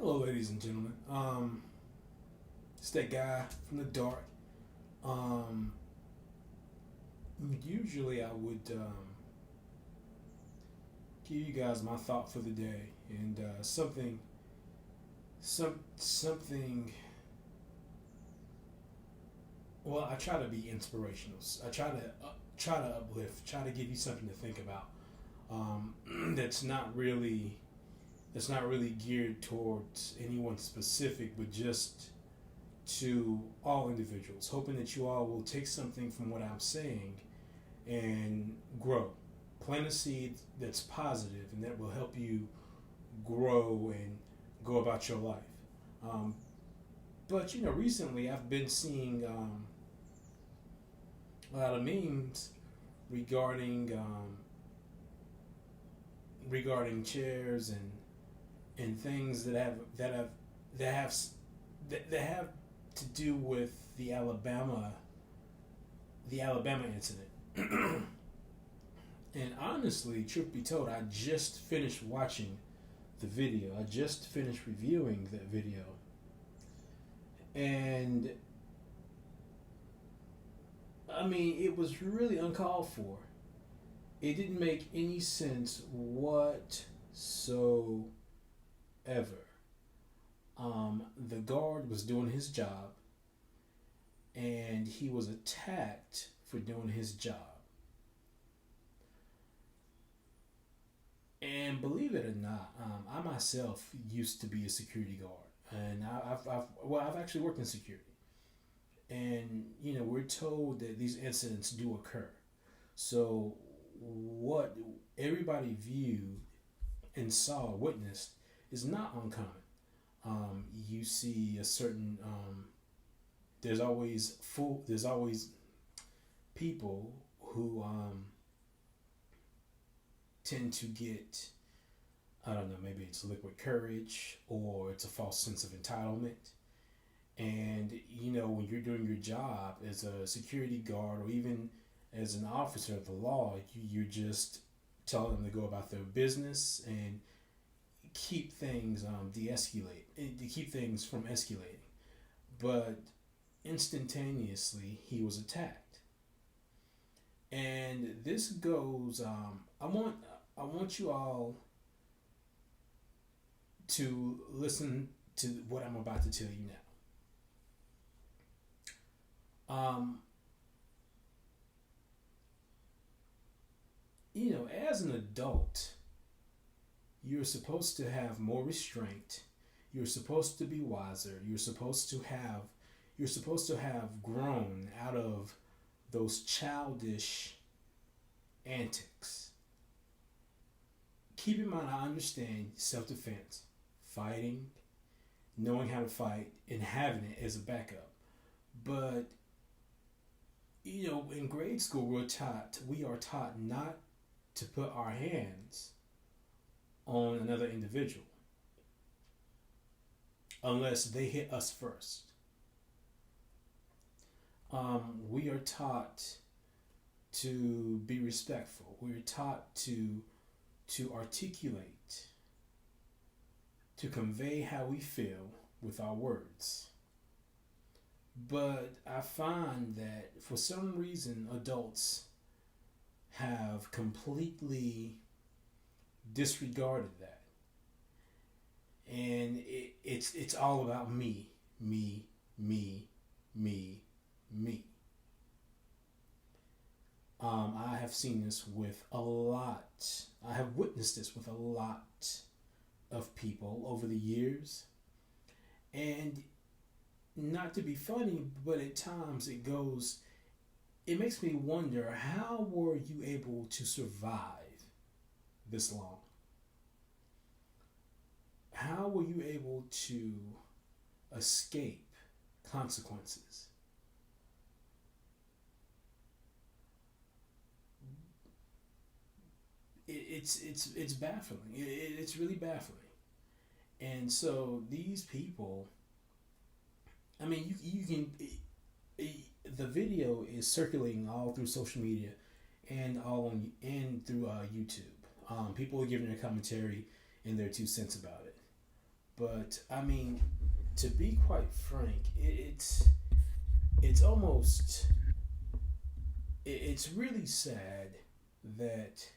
Hello, ladies and gentlemen. It's that guy from the dark. Um, Usually, I would give you guys my thought for the day and something. Well, I try to be inspirational. I try to uplift. Try to give you something to think about. Um, that's not really that's not really geared towards anyone specific, but just to all individuals, hoping that you all will take something from what I'm saying and grow. Plant a seed that's positive and that will help you grow and go about your life. Um, but recently I've been seeing a lot of memes regarding regarding chairs and things that have to do with the Alabama incident. And honestly, truth be told, I just finished watching the video. I just finished reviewing that video, and I mean, it was really uncalled for. It didn't make any sense whatsoever. The guard was doing his job, and he was attacked for doing his job. And believe it or not, I myself used to be a security guard, and I've actually worked in security. And we're told that these incidents do occur. So what everybody viewed and saw, witnessed, is not uncommon. You see a certain there's always people who tend to get, I don't know, maybe it's liquid courage or it's a false sense of entitlement. And when you're doing your job as a security guard or even as an officer of the law, you're just telling them to go about their business and keep things de-escalate, to keep things from escalating. But instantaneously, he was attacked, and this goes. I want you all to listen to what I'm about to tell you now. As an adult, you're supposed to have more restraint. You're supposed to be wiser. You're supposed to have grown out of those childish antics. Keep in mind, I understand self-defense, fighting, knowing how to fight, and having it as a backup. But in grade school, we are taught not to put our hands on another individual unless they hit us first. We are taught to be respectful. We are taught to articulate, to convey how we feel with our words. But I find that for some reason adults have completely disregarded that. And it's all about me, me, me, me, me. I have seen this with a lot. I have witnessed this with a lot of people over the years. And not to be funny, but at times it makes me wonder, how were you able to survive this long? How were you able to escape consequences? It's baffling. It's really baffling. And so these people, I mean, you can. The video is circulating all through social media and through YouTube. People are giving their commentary and their 2 cents about it. But I mean, to be quite frank, it's almost it's really sad that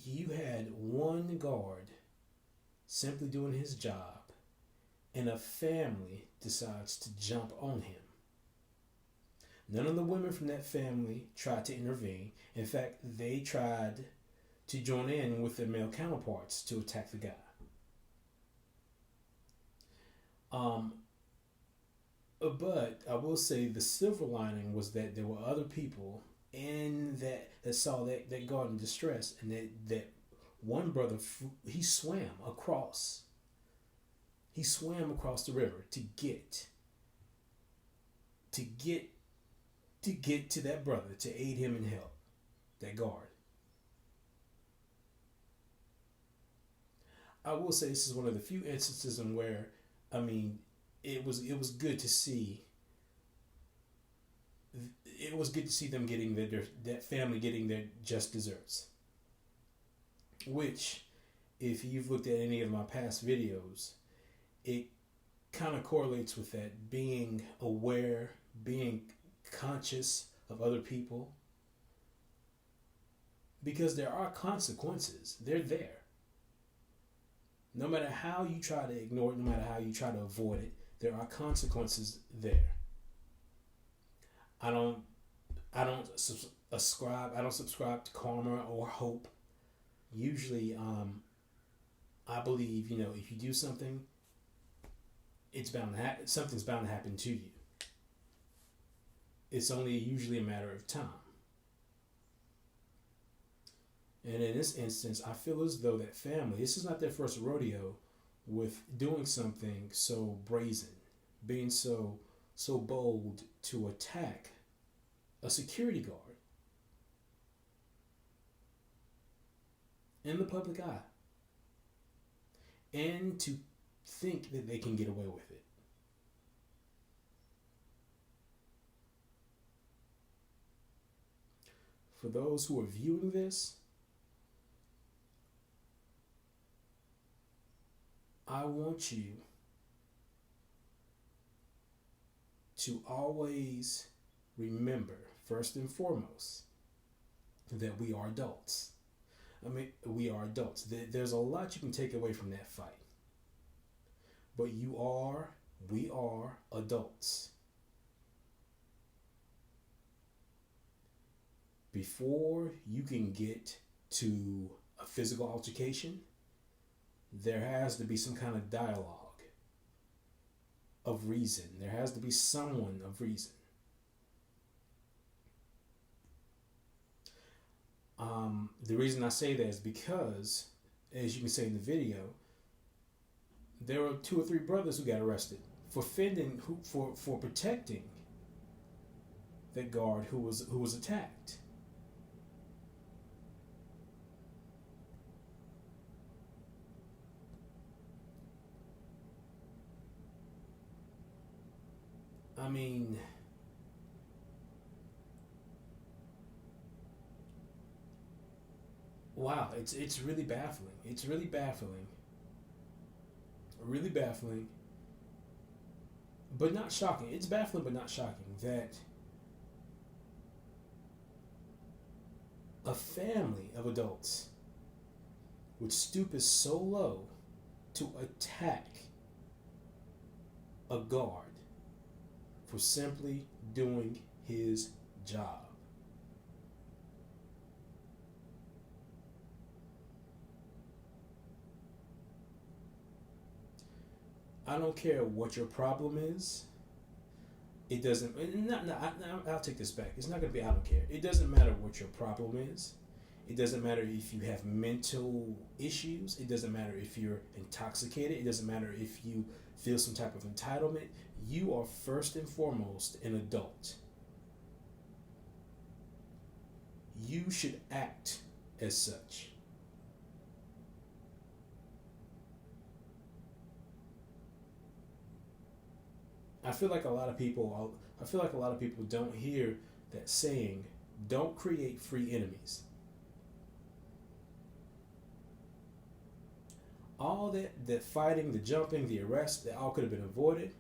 you had one guard simply doing his job, and a family decides to jump on him. None of the women from that family tried to intervene. In fact, they tried to join in with their male counterparts to attack the guy. Um, but I will say the silver lining was that there were other people in that saw that guard in distress, and that one brother he swam across. He swam across the river to get to that brother to aid him and help that guard. I will say this is one of the few instances in where, I mean, it was good to see. It was good to see them getting that family getting their just desserts. Which, if you've looked at any of my past videos, it kind of correlates with that, being aware, being conscious of other people, because there are consequences. They're there. No matter how you try to ignore it, no matter how you try to avoid it, there are consequences there. I don't I don't subscribe to karma or hope. Usually, I believe, if you do something, it's bound to something's bound to happen to you. It's only usually a matter of time. And in this instance, I feel as though that family, this is not their first rodeo with doing something so brazen, being so bold to attack a security guard in the public eye, and to think that they can get away with it. For those who are viewing this, I want you to always remember, first and foremost, that we are adults. We are adults. There's a lot you can take away from that fight. But we are adults. Before you can get to a physical altercation, there has to be some kind of dialogue of reason. There has to be someone of reason. The reason I say that is because, as you can see in the video, there were 2 or 3 brothers who got arrested for for protecting that guard who was attacked. I mean, wow, it's really baffling. It's really baffling. Really baffling, but not shocking. It's baffling, but not shocking that a family of adults would stoop as so low to attack a guard for simply doing his job. I don't care what your problem is. It doesn't. I'll take this back. It's not going to be I don't care. It doesn't matter what your problem is. It doesn't matter if you have mental issues. It doesn't matter if you're intoxicated. It doesn't matter if you feel some type of entitlement. You are first and foremost an adult. You should act as such. I feel like a lot of people don't hear that saying, don't create free enemies. all that fighting, the jumping, the arrest, that all could have been avoided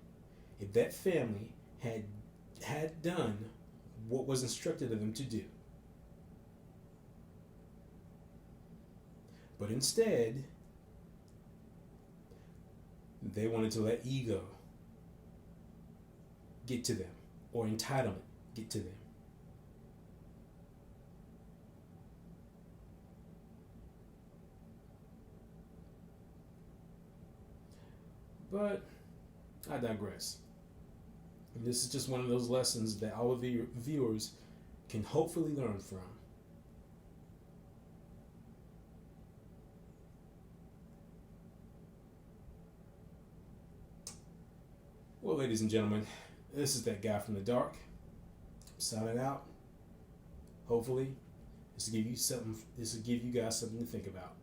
if that family had done what was instructed of them to do. But instead, they wanted to let ego get to them, or entitlement get to them. But I digress. And this is just one of those lessons that all of the viewers can hopefully learn from. Well, ladies and gentlemen, this is that guy from the dark. I'm signing out. Hopefully, this will give you guys something to think about.